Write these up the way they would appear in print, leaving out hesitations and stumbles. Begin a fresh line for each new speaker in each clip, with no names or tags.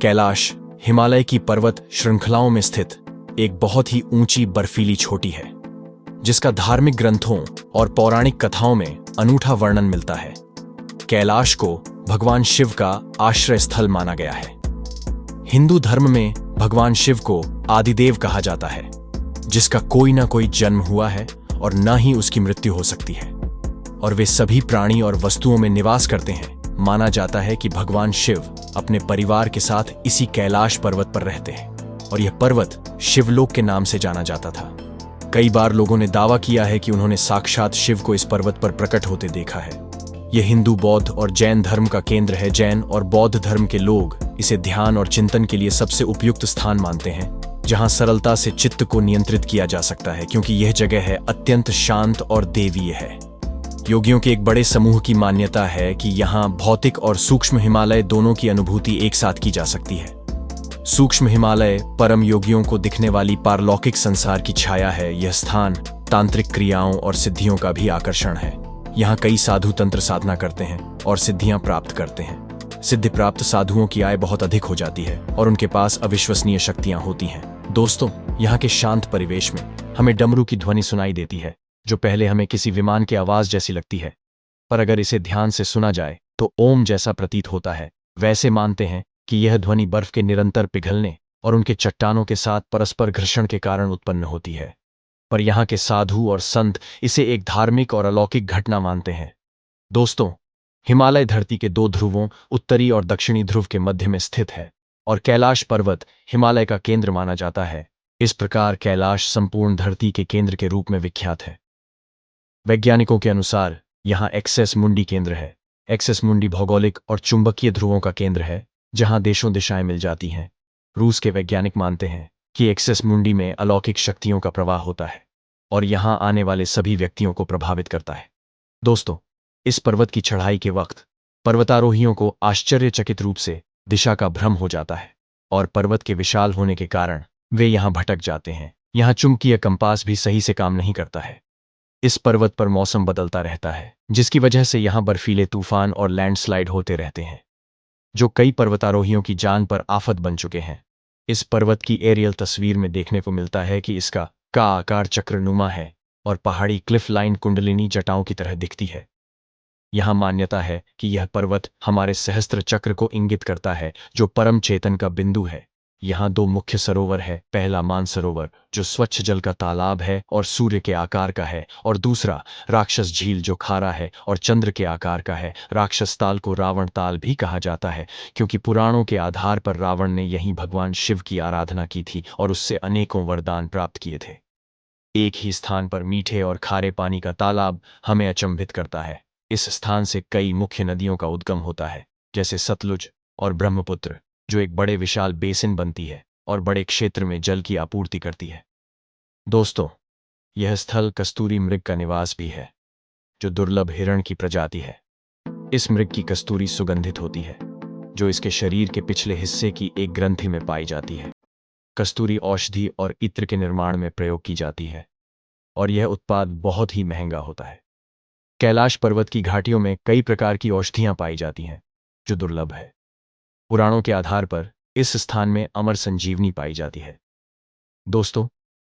कैलाश हिमालय की पर्वत श्रृंखलाओं में स्थित एक बहुत ही ऊंची बर्फीली चोटी है, जिसका धार्मिक ग्रंथों और पौराणिक कथाओं में अनूठा वर्णन मिलता है। कैलाश को भगवान शिव का आश्रय स्थल माना गया है। हिंदू धर्म में भगवान शिव को आदिदेव कहा जाता है, जिसका कोई ना कोई जन्म हुआ है और न ही उसकी मृत्यु हो सकती है, और वे सभी प्राणी और वस्तुओं में निवास करते हैं। माना जाता है कि भगवान शिव अपने परिवार के साथ इसी कैलाश पर्वत पर रहते हैं, और यह पर्वत शिवलोक के नाम से जाना जाता था। कई बार लोगों ने दावा किया है कि उन्होंने साक्षात शिव को इस पर्वत पर प्रकट होते देखा है। यह हिंदू, बौद्ध और जैन धर्म का केंद्र है। जैन और बौद्ध धर्म के लोग इसे ध्यान और चिंतन के लिए सबसे उपयुक्त स्थान मानते हैं, जहां सरलता से चित्त को नियंत्रित किया जा सकता है, क्योंकि यह जगह है अत्यंत शांत और देवीय है। योगियों के एक बड़े समूह की मान्यता है कि यहाँ भौतिक और सूक्ष्म हिमालय दोनों की अनुभूति एक साथ की जा सकती है। सूक्ष्म हिमालय परम योगियों को दिखने वाली पारलौकिक संसार की छाया है। यह स्थान तांत्रिक क्रियाओं और सिद्धियों का भी आकर्षण है। यहाँ कई साधु तंत्र साधना करते हैं और सिद्धियां प्राप्त करते हैं। सिद्धि प्राप्त साधुओं की आय बहुत अधिक हो जाती है और उनके पास अविश्वसनीय शक्तियां होती हैं। दोस्तों, यहाँ के शांत परिवेश में हमें डमरू की ध्वनि सुनाई देती है, जो पहले हमें किसी विमान की आवाज जैसी लगती है, पर अगर इसे ध्यान से सुना जाए तो ओम जैसा प्रतीत होता है। वैसे मानते हैं कि यह ध्वनि बर्फ के निरंतर पिघलने और उनके चट्टानों के साथ परस्पर घर्षण के कारण उत्पन्न होती है, पर यहाँ के साधु और संत इसे एक धार्मिक और अलौकिक घटना मानते हैं। दोस्तों, हिमालय धरती के दो ध्रुवों, उत्तरी और दक्षिणी ध्रुव के मध्य में स्थित है, और कैलाश पर्वत हिमालय का केंद्र माना जाता है। इस प्रकार कैलाश संपूर्ण धरती के केंद्र के रूप में विख्यात है। वैज्ञानिकों के अनुसार यहाँ एक्सेस मुंडी केंद्र है। एक्सेस मुंडी भौगोलिक और चुंबकीय ध्रुवों का केंद्र है, जहां देशों दिशाएं मिल जाती हैं। रूस के वैज्ञानिक मानते हैं कि एक्सेस मुंडी में अलौकिक शक्तियों का प्रवाह होता है और यहां आने वाले सभी व्यक्तियों को प्रभावित करता है। दोस्तों, इस पर्वत की चढ़ाई के वक्त पर्वतारोहियों को आश्चर्यचकित रूप से दिशा का भ्रम हो जाता है, और पर्वत के विशाल होने के कारण वे यहां भटक जाते हैं। यहां चुंबकीय कंपास भी सही से काम नहीं करता है। इस पर्वत पर मौसम बदलता रहता है, जिसकी वजह से यहां बर्फीले तूफान और लैंडस्लाइड होते रहते हैं, जो कई पर्वतारोहियों की जान पर आफत बन चुके हैं। इस पर्वत की एरियल तस्वीर में देखने को मिलता है कि इसका आकार चक्रनुमा है और पहाड़ी क्लिफ लाइन कुंडलिनी जटाओं की तरह दिखती है। यहां मान्यता है कि यह पर्वत हमारे सहस्त्र चक्र को इंगित करता है, जो परम चेतन का बिंदु है। यहाँ दो मुख्य सरोवर है। पहला मानसरोवर, जो स्वच्छ जल का तालाब है और सूर्य के आकार का है, और दूसरा राक्षस झील, जो खारा है और चंद्र के आकार का है। राक्षस ताल को रावण ताल भी कहा जाता है, क्योंकि पुराणों के आधार पर रावण ने यहीं भगवान शिव की आराधना की थी और उससे अनेकों वरदान प्राप्त किए थे। एक ही स्थान पर मीठे और खारे पानी का तालाब हमें अचंभित करता है। इस स्थान से कई मुख्य नदियों का उद्गम होता है, जैसे सतलुज और ब्रह्मपुत्र, जो एक बड़े विशाल बेसिन बनती है और बड़े क्षेत्र में जल की आपूर्ति करती है। दोस्तों, यह स्थल कस्तूरी मृग का निवास भी है, जो दुर्लभ हिरण की प्रजाति है। इस मृग की कस्तूरी सुगंधित होती है, जो इसके शरीर के पिछले हिस्से की एक ग्रंथि में पाई जाती है। कस्तूरी औषधि और इत्र के निर्माण में प्रयोग की जाती है, और यह उत्पाद बहुत ही महंगा होता है। कैलाश पर्वत की घाटियों में कई प्रकार की औषधियां पाई जाती हैं, जो दुर्लभ है। पुराणों के आधार पर इस स्थान में अमर संजीवनी पाई जाती है। दोस्तों,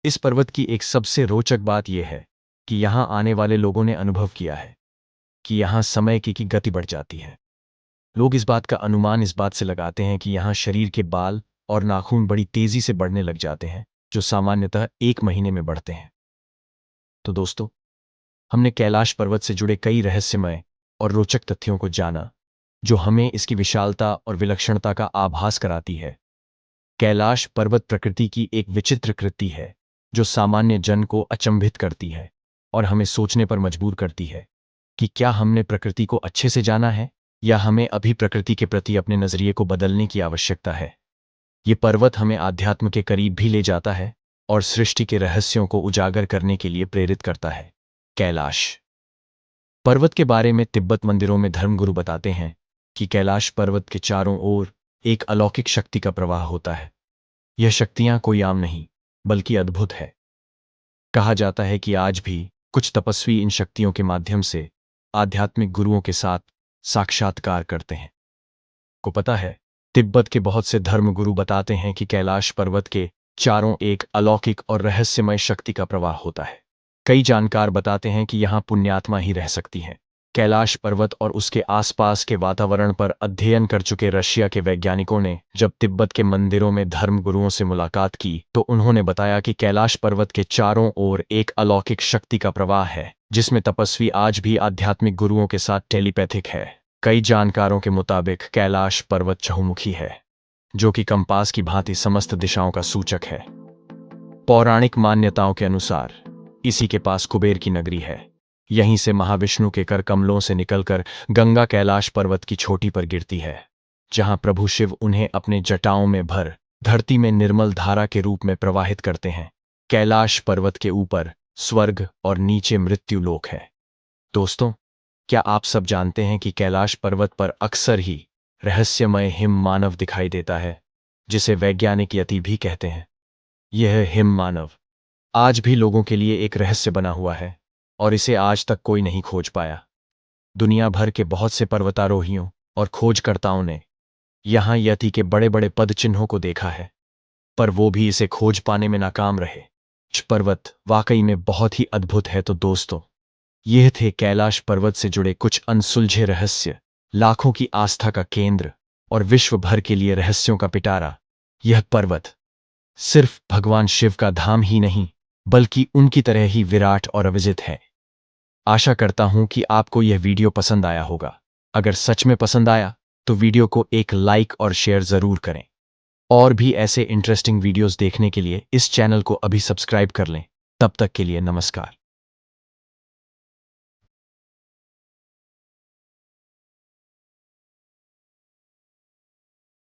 इस पर्वत की एक सबसे रोचक बात यह है कि यहाँ आने वाले लोगों ने अनुभव किया है कि यहाँ समय की गति बढ़ जाती है। लोग इस बात का अनुमान इस बात से लगाते हैं कि यहाँ शरीर के बाल और नाखून बड़ी तेजी से बढ़ने लग जाते हैं, जो सामान्यतः 1 महीने में बढ़ते हैं। तो दोस्तों, हमने कैलाश पर्वत से जुड़े कई रहस्यमय और रोचक तथ्यों को जाना, जो हमें इसकी विशालता और विलक्षणता का आभास कराती है। कैलाश पर्वत प्रकृति की एक विचित्र कृति है, जो सामान्य जन को अचंभित करती है और हमें सोचने पर मजबूर करती है कि क्या हमने प्रकृति को अच्छे से जाना है, या हमें अभी प्रकृति के प्रति अपने नजरिए को बदलने की आवश्यकता है। ये पर्वत हमें आध्यात्म के करीब भी ले जाता है और सृष्टि के रहस्यों को उजागर करने के लिए प्रेरित करता है। कैलाश पर्वत के बारे में तिब्बत मंदिरों में धर्मगुरु बताते हैं कि कैलाश पर्वत के चारों ओर एक अलौकिक शक्ति का प्रवाह होता है। यह शक्तियां कोई आम नहीं, बल्कि अद्भुत है। कहा जाता है कि आज भी कुछ तपस्वी इन शक्तियों के माध्यम से आध्यात्मिक गुरुओं के साथ साक्षात्कार करते हैं। को पता है, तिब्बत के बहुत से धर्मगुरु बताते हैं कि कैलाश पर्वत के चारों एक अलौकिक और रहस्यमय शक्ति का प्रवाह होता है। कई जानकार बताते हैं कि यहाँ पुण्यात्मा ही रह सकती हैं। कैलाश पर्वत और उसके आसपास के वातावरण पर अध्ययन कर चुके रशिया के वैज्ञानिकों ने जब तिब्बत के मंदिरों में धर्मगुरुओं से मुलाकात की तो उन्होंने बताया कि कैलाश पर्वत के चारों ओर एक अलौकिक शक्ति का प्रवाह है, जिसमें तपस्वी आज भी आध्यात्मिक गुरुओं के साथ टेलीपैथिक है। कई जानकारों के मुताबिक कैलाश पर्वत चहुमुखी है, जो कि कंपास की भांति समस्त दिशाओं का सूचक है। पौराणिक मान्यताओं के अनुसार इसी के पास कुबेर की नगरी है। यहीं से महाविष्णु के कर कमलों से निकलकर गंगा कैलाश पर्वत की चोटी पर गिरती है, जहां प्रभु शिव उन्हें अपने जटाओं में भर धरती में निर्मल धारा के रूप में प्रवाहित करते हैं। कैलाश पर्वत के ऊपर स्वर्ग और नीचे मृत्यु लोक है। दोस्तों, क्या आप सब जानते हैं कि कैलाश पर्वत पर अक्सर ही रहस्यमय हिम मानव दिखाई देता है, जिसे वैज्ञानिक यति भी कहते हैं। यह हिम मानव आज भी लोगों के लिए एक रहस्य बना हुआ है और इसे आज तक कोई नहीं खोज पाया। दुनिया भर के बहुत से पर्वतारोहियों और खोजकर्ताओं ने यहां यति के बड़े बड़े पद चिन्हों को देखा है, पर वो भी इसे खोज पाने में नाकाम रहे। पर्वत वाकई में बहुत ही अद्भुत है। तो दोस्तों, यह थे कैलाश पर्वत से जुड़े कुछ अनसुलझे रहस्य, लाखों की आस्था का केंद्र और विश्व भर के लिए रहस्यों का पिटारा। यह पर्वत सिर्फ भगवान शिव का धाम ही नहीं, बल्कि उनकी तरह ही विराट और अविजित है। आशा करता हूं कि आपको यह वीडियो पसंद आया होगा। अगर सच में पसंद आया तो वीडियो को एक लाइक और शेयर जरूर करें। और भी ऐसे इंटरेस्टिंग वीडियोस देखने के लिए इस चैनल को अभी सब्सक्राइब कर लें। तब तक के लिए नमस्कार।